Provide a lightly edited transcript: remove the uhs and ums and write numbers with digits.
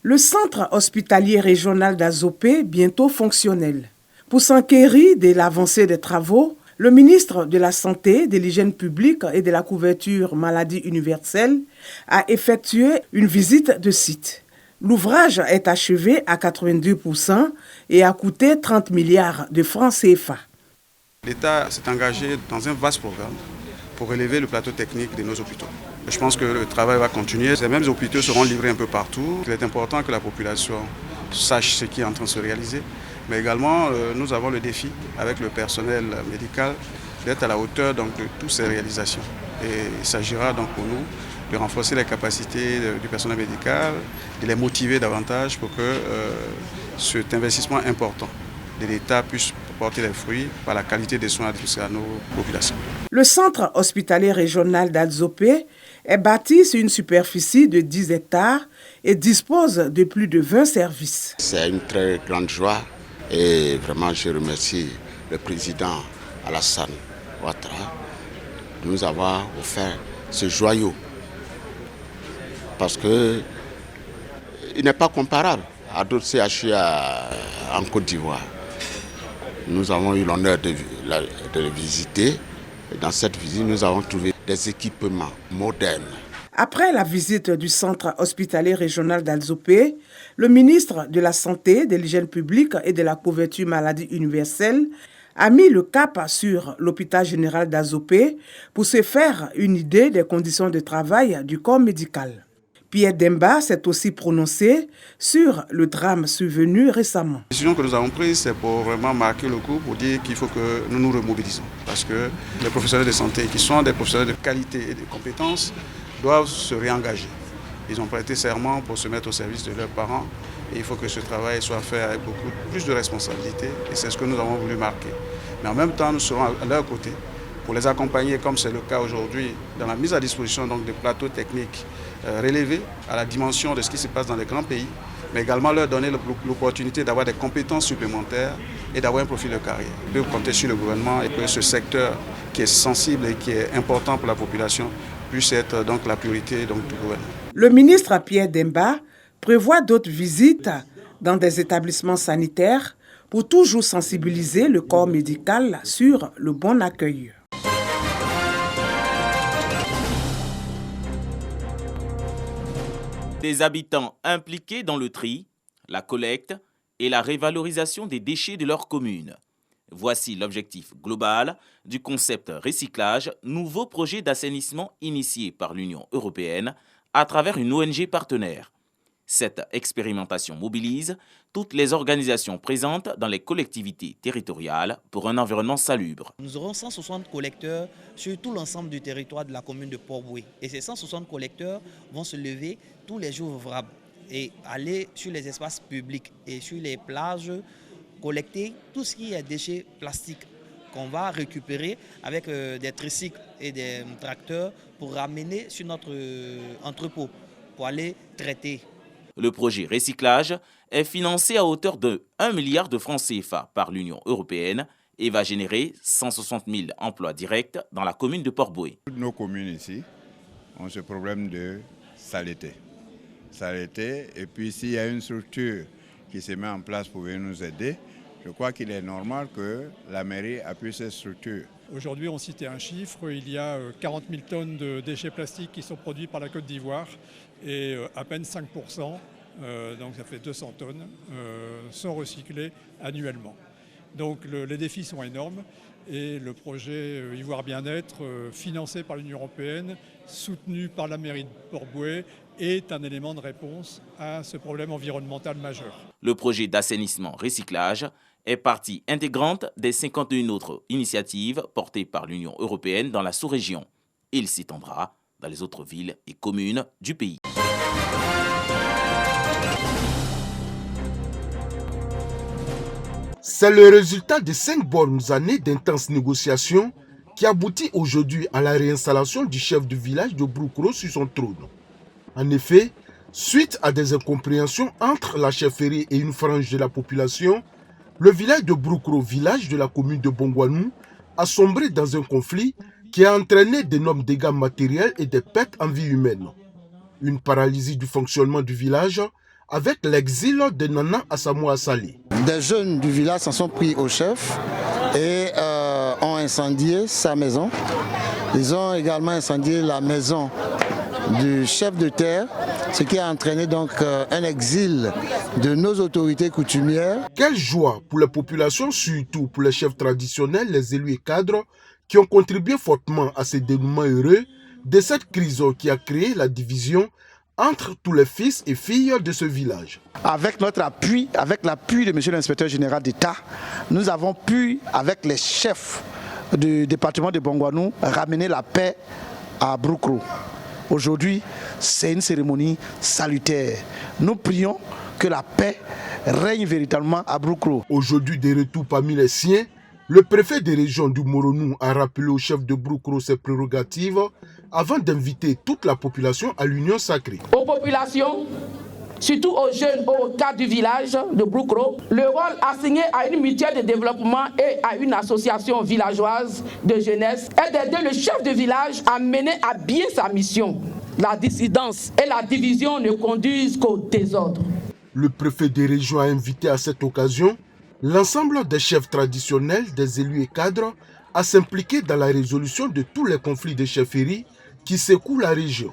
Le centre hospitalier régional d'Azopé, bientôt fonctionnel. Pour s'enquérir de l'avancée des travaux, le ministre de la Santé, de l'Hygiène publique et de la couverture maladie universelle a effectué une visite de site. L'ouvrage est achevé à 82% et a coûté 30 milliards de francs CFA. L'État s'est engagé dans un vaste programme pour relever le plateau technique de nos hôpitaux. Je pense que le travail va continuer. Ces mêmes hôpitaux seront livrés un peu partout. Il est important que la population sache ce qui est en train de se réaliser. Mais également, nous avons le défi avec le personnel médical d'être à la hauteur donc, de toutes ces réalisations. Et il s'agira donc pour nous de renforcer les capacités du personnel médical, de les motiver davantage pour que cet investissement important de l'État puisse porter les fruits par la qualité des soins à nos populations. Le centre hospitalier régional d'Azopé est bâti sur une superficie de 10 hectares et dispose de plus de 20 services. C'est une très grande joie et vraiment je remercie le président Alassane Ouattara de nous avoir offert ce joyau parce qu'il n'est pas comparable à d'autres CHU en Côte d'Ivoire. Nous avons eu l'honneur de le visiter. Et dans cette visite, nous avons trouvé des équipements modernes. Après la visite du centre hospitalier régional d'Azopé, le ministre de la Santé, de l'Hygiène publique et de la couverture maladie universelle a mis le cap sur l'hôpital général d'Azopé pour se faire une idée des conditions de travail du corps médical. Pierre Demba s'est aussi prononcé sur le drame survenu récemment. La décision que nous avons prise, c'est pour vraiment marquer le coup, pour dire qu'il faut que nous nous remobilisons. Parce que les professionnels de santé, qui sont des professionnels de qualité et de compétences, doivent se réengager. Ils ont prêté serment pour se mettre au service de leurs parents. Et il faut que ce travail soit fait avec beaucoup plus de responsabilité. Et c'est ce que nous avons voulu marquer. Mais en même temps, nous serons à leur côté pour les accompagner, comme c'est le cas aujourd'hui, dans la mise à disposition donc, de plateaux techniques relevés à la dimension de ce qui se passe dans les grands pays, mais également leur donner l'opportunité d'avoir des compétences supplémentaires et d'avoir un profil de carrière. On peut compter sur le gouvernement et que ce secteur qui est sensible et qui est important pour la population puisse être donc la priorité donc, du gouvernement. Le ministre Pierre Demba prévoit d'autres visites dans des établissements sanitaires pour toujours sensibiliser le corps médical sur le bon accueil. Des habitants impliqués dans le tri, la collecte et la révalorisation des déchets de leur commune. Voici l'objectif global du concept recyclage, nouveau projet d'assainissement initié par l'Union européenne à travers une ONG partenaire. Cette expérimentation mobilise toutes les organisations présentes dans les collectivités territoriales pour un environnement salubre. Nous aurons 160 collecteurs sur tout l'ensemble du territoire de la commune de Port-Bouët. Et ces 160 collecteurs vont se lever tous les jours ouvrables et aller sur les espaces publics et sur les plages, collecter tout ce qui est déchets plastiques qu'on va récupérer avec des tricycles et des tracteurs pour ramener sur notre entrepôt pour aller traiter. Le projet recyclage est financé à hauteur de 1 milliard de francs CFA par l'Union européenne et va générer 160 000 emplois directs dans la commune de Port-Bouët. Toutes nos communes ici ont ce problème de saleté. Et puis s'il y a une structure qui se met en place pour venir nous aider, je crois qu'il est normal que la mairie appuie cette structure. Aujourd'hui, on citait un chiffre, il y a 40 000 tonnes de déchets plastiques qui sont produits par la Côte d'Ivoire et à peine 5%, donc ça fait 200 tonnes, sont recyclés annuellement. Donc les défis sont énormes et le projet Ivoire Bien-être, financé par l'Union européenne, soutenu par la mairie de Port-Bouët, est un élément de réponse à ce problème environnemental majeur. Le projet d'assainissement recyclage est partie intégrante des 51 autres initiatives portées par l'Union européenne dans la sous-région. Il s'étendra dans les autres villes et communes du pays. C'est le résultat de 5 bonnes années d'intenses négociations qui aboutit aujourd'hui à la réinstallation du chef du village de Broukro sur son trône. En effet, suite à des incompréhensions entre la chefferie et une frange de la population, le village de Broukro, village de la commune de Bongwanou, a sombré dans un conflit qui a entraîné d'énormes dégâts matériels et des pertes en vie humaine. Une paralysie du fonctionnement du village avec l'exil de Nana Asamoah Saleh. Des jeunes du village s'en sont pris au chef et ont incendié sa maison. Ils ont également incendié la maison du chef de terre, ce qui a entraîné donc un exil de nos autorités coutumières. Quelle joie pour les populations, surtout pour les chefs traditionnels, les élus et cadres qui ont contribué fortement à ce dénouement heureux de cette crise qui a créé la division entre tous les fils et filles de ce village. Avec notre appui, avec l'appui de M. l'inspecteur général d'État, nous avons pu, avec les chefs du département de Bongouanou, ramener la paix à Broukro. Aujourd'hui, c'est une cérémonie salutaire. Nous prions que la paix règne véritablement à Broukro. Aujourd'hui, de retour parmi les siens, le préfet des régions du Moronou a rappelé au chef de Broukro ses prérogatives avant d'inviter toute la population à l'union sacrée. Aux populations, surtout aux jeunes, aux cadres du village de Broukro, le rôle assigné à une mutuelle de développement et à une association villageoise de jeunesse est d'aider le chef de village à mener à bien sa mission. La dissidence et la division ne conduisent qu'au désordre. Le préfet des régions a invité à cette occasion l'ensemble des chefs traditionnels, des élus et cadres à s'impliquer dans la résolution de tous les conflits de chefferie qui secouent la région.